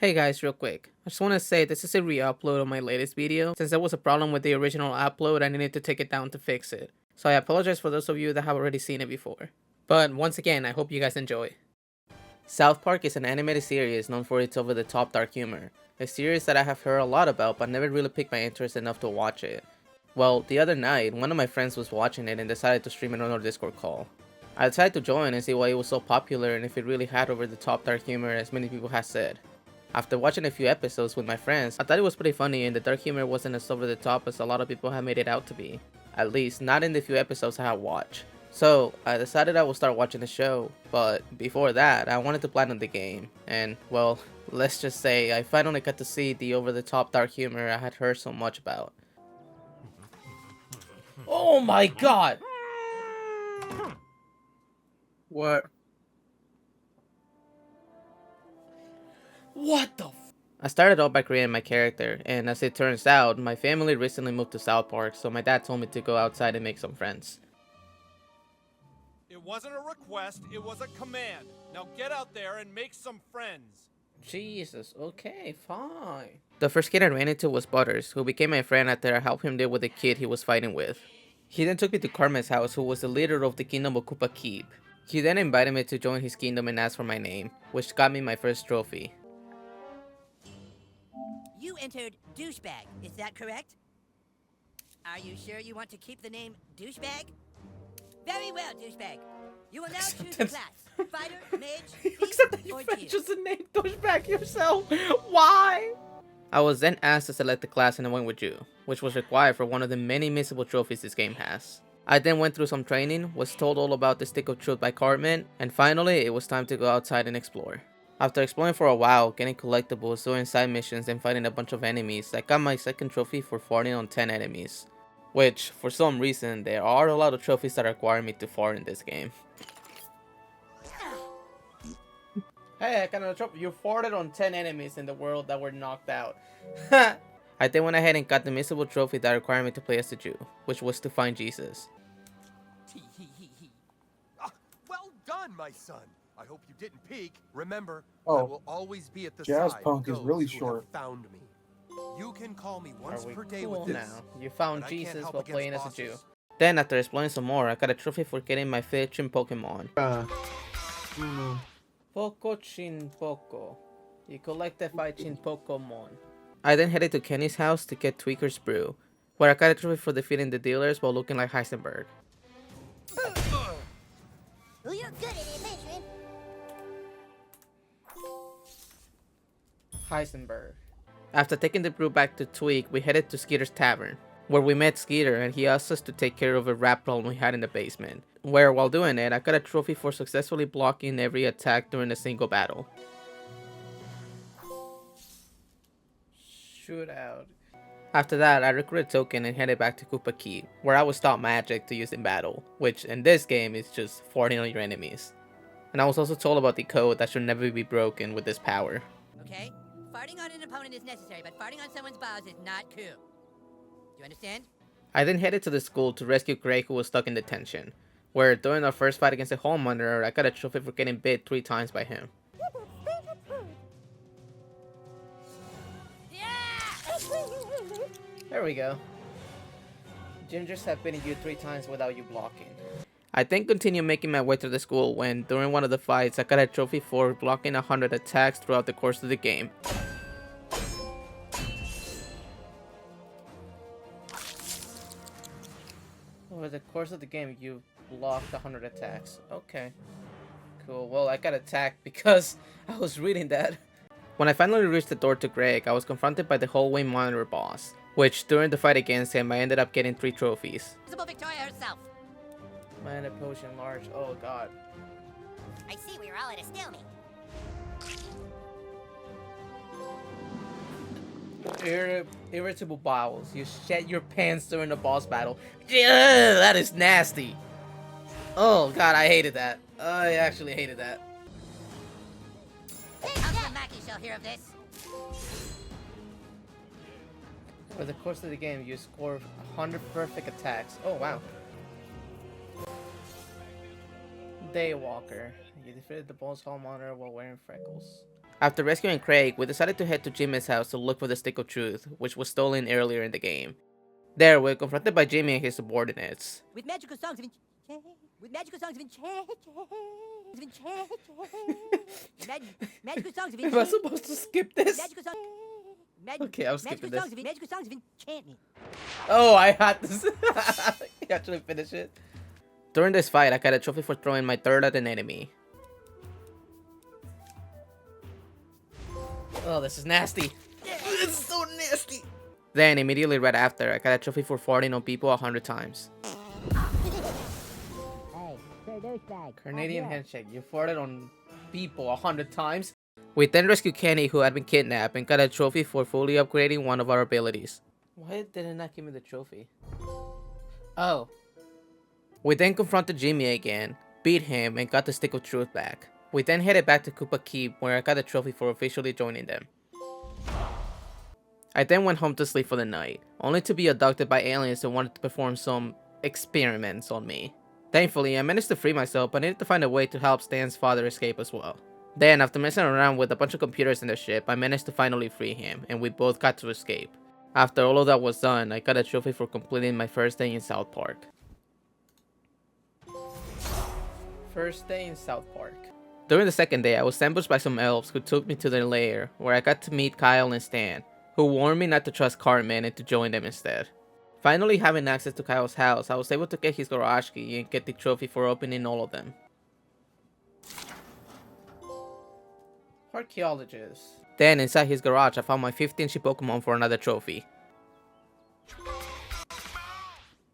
Hey guys, real quick. I just want to say this is a re-upload of my latest video. Since there was a problem with the original upload, I needed to take it down to fix it. So I apologize for those of you that have already seen it before. But once again, I hope you guys enjoy. South Park is an animated series known for its over-the-top dark humor. A series that I have heard a lot about but never really piqued my interest enough to watch it. Well, the other night, one of my friends was watching it and decided to stream it on our Discord call. I decided to join and see why it was so popular and if it really had over-the-top dark humor as many people have said. After watching a few episodes with my friends, I thought it was pretty funny and the dark humor wasn't as over the top as a lot of people have made it out to be. At least, not in the few episodes I have watched. So, I decided I would start watching the show, but before that, I wanted to platinum the game. And, well, let's just say I finally got to see the over the top dark humor I had heard so much about. Oh my god! What? What the f— I started out by creating my character, and as it turns out, my family recently moved to South Park, so my dad told me to go outside and make some friends. It wasn't a request, it was a command. Now get out there and make some friends. Jesus, okay, fine. The first kid I ran into was Butters, who became my friend after I helped him deal with the kid he was fighting with. He then took me to Carmen's house, who was the leader of the kingdom of Koopa Keep. He then invited me to join his kingdom and asked for my name, which got me my first trophy. You entered douchebag, is that correct? Are you sure you want to keep the name douchebag? Very well, douchebag. You will now choose a class. Fighter, mage, thief, or chief. Just the name douchebag yourself. Why? I was then asked to select the class and I went with you, which was required for one of the many missable trophies this game has. I then went through some training, was told all about the Stick of Truth by Cartman, and finally it was time to go outside and explore. After exploring for a while, getting collectibles, doing side missions, and fighting a bunch of enemies, I got my second trophy for farting on 10 enemies. Which, for some reason, there are a lot of trophies that require me to fart in this game. Hey, I got another trophy. You farted on 10 enemies in the world that were knocked out. I then went ahead and got the missable trophy that required me to play as a Jew, which was to find Jesus. Well done, my son. I hope you didn't peek. Remember, Oh, I will always be at the Jazz side Punk of is those really who short. have found me. You can call me once Are we per day cool with this. now? You found but I can't Jesus help while against playing as a bosses. Jew. Then, after exploring some more, I got a trophy for getting my fifth Chin Pokemon. Poco Chin Poco. You collected 5 Chin Pokemon. I then headed to Kenny's house to get Tweaker's Brew, where I got a trophy for defeating the dealers while looking like Heisenberg. Well, you're good at adventuring. Heisenberg. After taking the brew back to Tweak, we headed to Skeeter's Tavern, where we met Skeeter and he asked us to take care of a rat problem we had in the basement, where while doing it, I got a trophy for successfully blocking every attack during a single battle. Shootout. After that, I recruited a token and headed back to Koopa Keep, where I was taught magic to use in battle, which in this game is just farting on your enemies. And I was also told about the code that should never be broken with this power. Okay? Farting on an opponent is necessary, but farting on someone's balls is not cool. Do you understand? I then headed to the school to rescue Greg, who was stuck in detention, where during our first fight against the homeowner, I got a trophy for getting bit 3 times by him. There we go. Gingers have bitten you 3 times without you blocking. I then continued making my way to the school when, during one of the fights, I got a trophy for blocking 100 attacks throughout the course of the game. Over the course of the game, you blocked 100 attacks. Okay. Cool. Well, I got attacked because I was reading that. When I finally reached the door to Greg, I was confronted by the hallway monitor boss, which during the fight against him, I ended up getting 3 trophies. Visible Victoria herself. Mana potion large. Oh god. I see we were all at a stalemate. Irritable bowels. You shed your pants during the boss battle. Yeah, that is nasty. Oh god, I hated that. I actually hated that. Councilman Mackey shall hear of this. Over the course of the game, you score 100 perfect attacks. Oh wow. Daywalker. You defeated the boss homeowner while wearing freckles. After rescuing Craig, we decided to head to Jimmy's house to look for the Stick of Truth, which was stolen earlier in the game. There, we're confronted by Jimmy and his subordinates. With magical songs of enchant, with magical songs of enchant, magical songs of Am I enchant, supposed to skip this? magical songs. Okay, I'll skip this. Magical songs of enchantment. Oh, I had this. You actually finish it. During this fight, I got a trophy for throwing my third at an enemy. Oh, this is nasty. This is so nasty. Then, immediately right after, I got a trophy for farting on people 100 times. Hey, douchebag. Canadian handshake. You farted on people 100 times? We then rescued Kenny, who had been kidnapped, and got a trophy for fully upgrading one of our abilities. Why did it not give me the trophy? Oh. We then confronted Jimmy again, beat him, and got the Stick of Truth back. We then headed back to Koopa Keep, where I got a trophy for officially joining them. I then went home to sleep for the night, only to be abducted by aliens who wanted to perform some experiments on me. Thankfully, I managed to free myself, but needed to find a way to help Stan's father escape as well. Then, after messing around with a bunch of computers in the ship, I managed to finally free him, and we both got to escape. After all of that was done, I got a trophy for completing my first day in South Park. First day in South Park. During the second day, I was ambushed by some elves who took me to their lair, where I got to meet Kyle and Stan, who warned me not to trust Cartman and to join them instead. Finally having access to Kyle's house, I was able to get his garage key and get the trophy for opening all of them. Archaeologist. Then inside his garage, I found my 15th Pokemon for another trophy.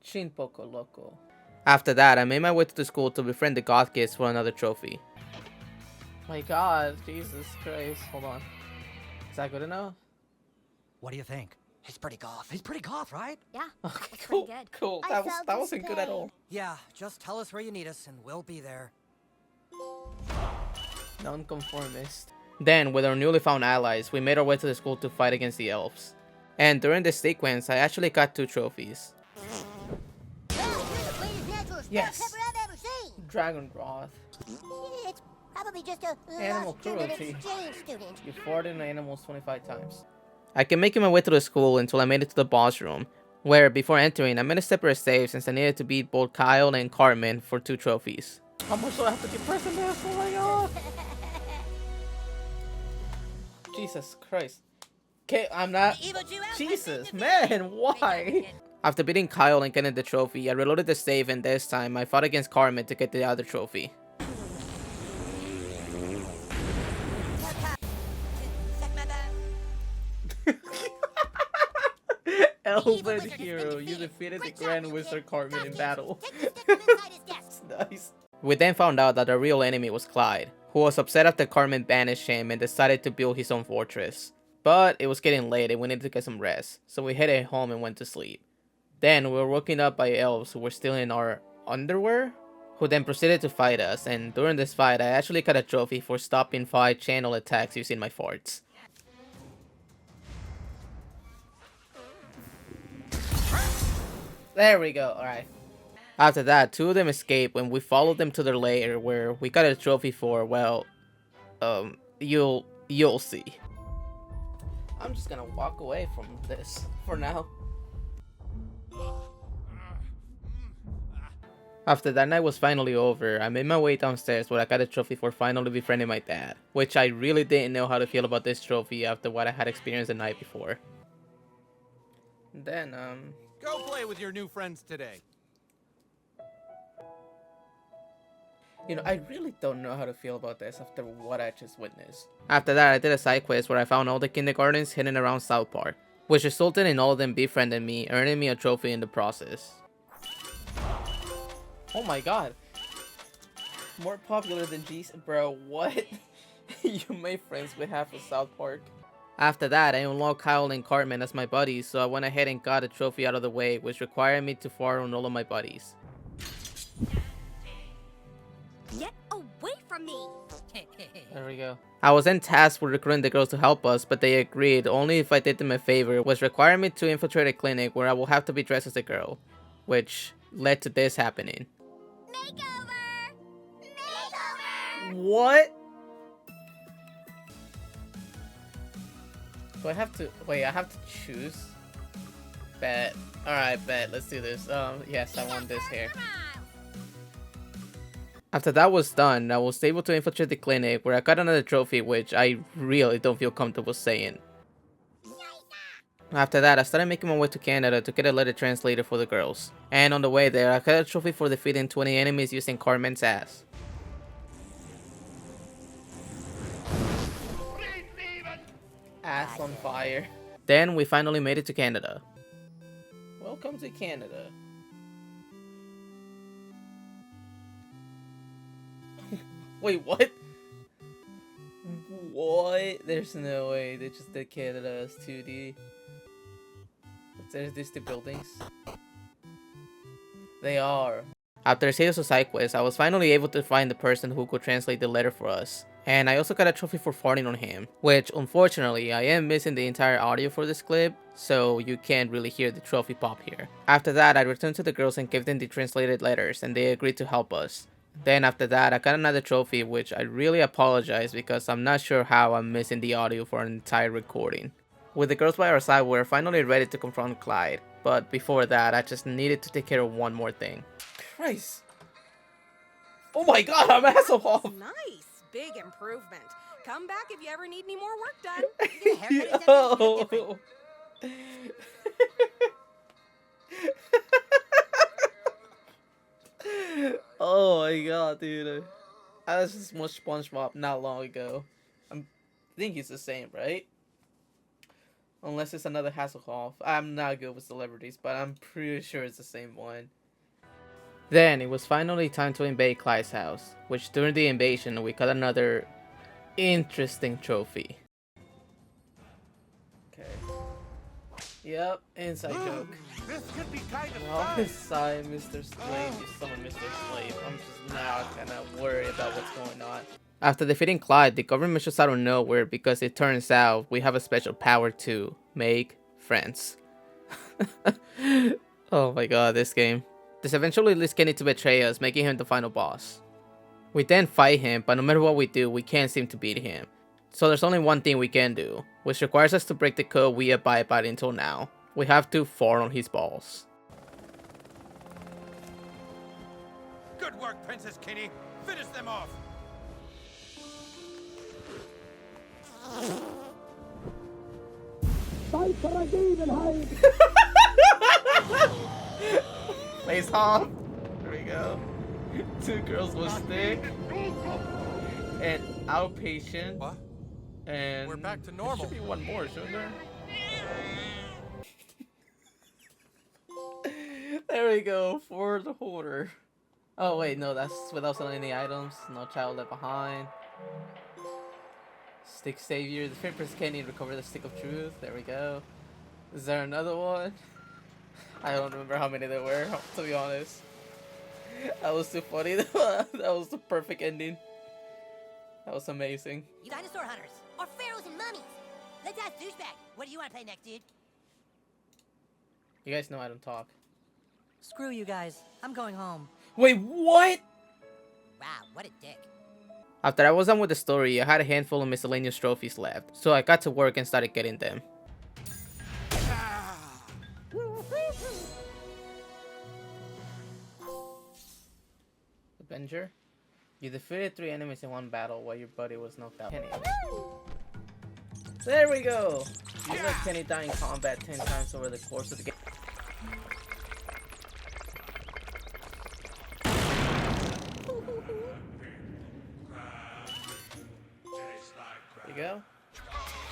Chin Poco Loco. After that, I made my way to the school to befriend the Goth Kids for another trophy. My god, Jesus Christ. Hold on. Is that good enough? What do you think? He's pretty goth. He's pretty goth, right? Yeah, Okay, that's cool. pretty good. Cool. I That felt wasn't good at all. Yeah, just tell us where you need us and we'll be there. Nonconformist. Then, with our newly found allies, we made our way to the school to fight against the elves. And during this sequence, I actually got 2 trophies. Yes. Pepper I've ever seen. Dragon Broth. It's probably just a Animal lost student cruelty. exchange student. You farted on animals 25 times. I kept making my way to the school until I made it to the boss room, where, before entering, I made a separate save since I needed to beat both Kyle and Cartman for 2 trophies. How much do I have to keep pressing this? Oh my god! Jesus Christ. Okay, I'm not... The evil Jew outwits Jesus, the man, villain. why? After beating Kyle and getting the trophy, I reloaded the save, and this time I fought against Cartman to get the other trophy. Suck my butt. Elven hero, you defeated the Grand Wizard Cartman in battle. Take the stick from inside his desk. Nice. We then found out that the real enemy was Clyde, who was upset after Cartman banished him and decided to build his own fortress. But it was getting late and we needed to get some rest, so we headed home and went to sleep. Then we were woken up by elves who were still in our underwear, who then proceeded to fight us, and during this fight I actually got a trophy for stopping 5 channel attacks using my farts. There we go, alright. After that, 2 of them escaped when we followed them to their lair, where we got a trophy for, well, you'll see. I'm just gonna walk away from this for now. After that night was finally over, I made my way downstairs where I got a trophy for finally befriending my dad, which I really didn't know how to feel about this trophy after what I had experienced the night before. Then, Go play with your new friends today. you know, I really don't know how to feel about this after what I just witnessed. After that, I did a side quest where I found all the kindergartens hidden around South Park, which resulted in all of them befriending me, earning me a trophy in the process. Oh my god. More popular than Jesus, bro, what? You made friends with half of South Park. After that, I unlocked Kyle and Cartman as my buddies, so I went ahead and got a trophy out of the way, which required me to fart on all of my buddies. Get away from me. There we go. I was then tasked with recruiting the girls to help us, but they agreed only if I did them a favor, which required me to infiltrate a clinic where I will have to be dressed as a girl, which led to this happening. Makeover. Makeover. What? Do I have to wait? I have to choose. Bet. All right, bet. Let's do this. Yes, I want this here. After that was done, I was able to infiltrate the clinic where I got another trophy, which I really don't feel comfortable saying. After that, I started making my way to Canada to get a letter translated for the girls. And on the way there, I got a trophy for defeating 20 enemies using Carmen's ass. Ass on fire. Then we finally made it to Canada. Welcome to Canada. Wait, what? What? There's no way. They just did Canada as 2D. There's these two buildings. They are. After a series of side quests, I was finally able to find the person who could translate the letter for us. And I also got a trophy for farting on him, which unfortunately I am missing the entire audio for this clip, so you can't really hear the trophy pop here. After that, I returned to the girls and gave them the translated letters, and they agreed to help us. Then after that, I got another trophy, which I really apologize because I'm not sure how I'm missing the audio for an entire recording. With the girls by our side, we're finally ready to confront Clyde, but before that, I just needed to take care of one more thing. Christ! Oh my god, I'm Hasselhoff! Nice. Big improvement. Come back if you ever need any more work done. Your haircut is definitely different. Oh my god, dude. I was just watched SpongeBob not long ago. I think it's the same, right? Unless it's another Hasselhoff. I'm not good with celebrities, but I'm pretty sure it's the same one. Then it was finally time to invade Clyde's house, which during the invasion we got another interesting trophy. Okay. Yep, inside joke. This could be kind of Well, fun. inside Mr. Slave, you summon Mr. Slave. I'm just now kind of worried about what's going on. After defeating Clyde, the government just out of nowhere because it turns out we have a special power to make friends. Oh my god, this game. This eventually leads Kenny to betray us, making him the final boss. We then fight him, but no matter what we do, we can't seem to beat him. So there's only one thing we can do, which requires us to break the code we abide by until now. We have to fart on his balls. Good work, Princess Kenny. Finish them off. Face off. There we go. Two girls with stick. And outpatient. What? And We're back to there normal. should be one more, shouldn't there? There we go, for the hoarder. Oh wait, no, that's without selling any items. No child left behind. Stick savior. The Princess Kenny recover the stick of truth. There we go. Is there another one? I don't remember how many there were, to be honest. That was too funny. That was the perfect ending. That was amazing. You dinosaur hunters, or pharaohs and mummies. Let's ask Douchebag. What do you want to play next, dude? You guys know I don't talk. Screw you guys. I'm going home. Wait, what? Wow, what a dick. After I was done with the story, I had a handful of miscellaneous trophies left, so I got to work and started getting them. Avenger? You defeated 3 enemies in one battle while your buddy was knocked out. Kenny. There we go! You let Kenny die in combat 10 times over the course of the game. There you go.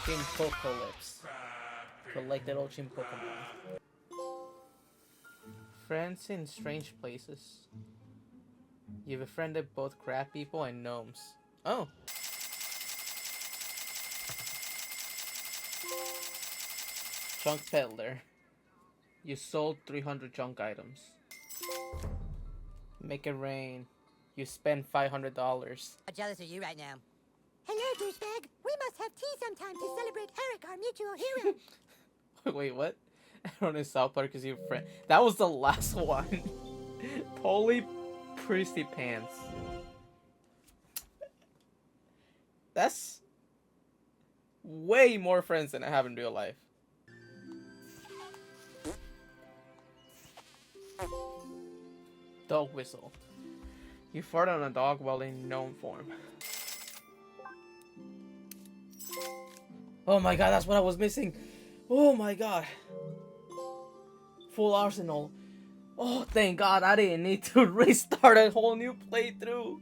Chimpocalypse. Collected all Chim Pokemon. Friends in strange places. You've befriended both crab people and gnomes. Oh. Junk peddler. You sold 300 junk items. Make it rain. You spent $500. How jealous are you right now? Hello, douchebag. We must have tea sometime to celebrate Eric, our mutual hero. Wait, what? Everyone in South Park is your friend. That was the last one. Holy Prissy pants. way more friends than I have in real life. Dog whistle. You fart on a dog while in gnome form. Oh my god, that's what I was missing. Oh my god. Full arsenal. Oh, thank god I didn't need to restart a whole new playthrough.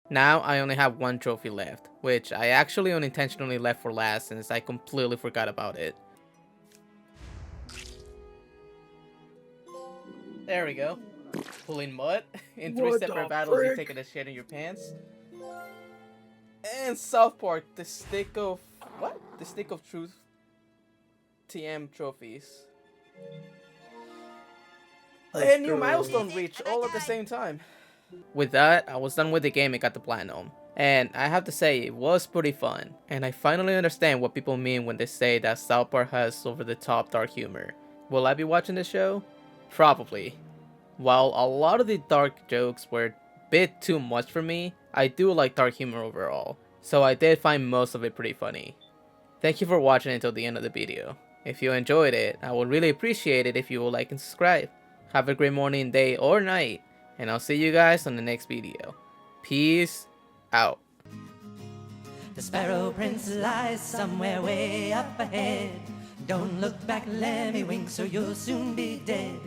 Now I only have one trophy left, which I actually unintentionally left for last since I completely forgot about it. There we go. Pulling mud. In 3 separate battles, you're taking a shit in your pants. And South Park, the stick of... what? The stick of truth. TM trophies. A new milestone reached all at the same time. With that, I was done with the game and got the platinum. And I have to say, it was pretty fun. And I finally understand what people mean when they say that South Park has over-the-top dark humor. Will I be watching the show? Probably. While a lot of the dark jokes were a bit too much for me, I do like dark humor overall. So I did find most of it pretty funny. Thank you for watching until the end of the video. If you enjoyed it, I would really appreciate it if you would like and subscribe. Have a great morning, day, or night. And I'll see you guys on the next video. Peace out. The Sparrow Prince lies somewhere way up ahead. Don't look back, Lemmy Winks, or you'll soon be dead.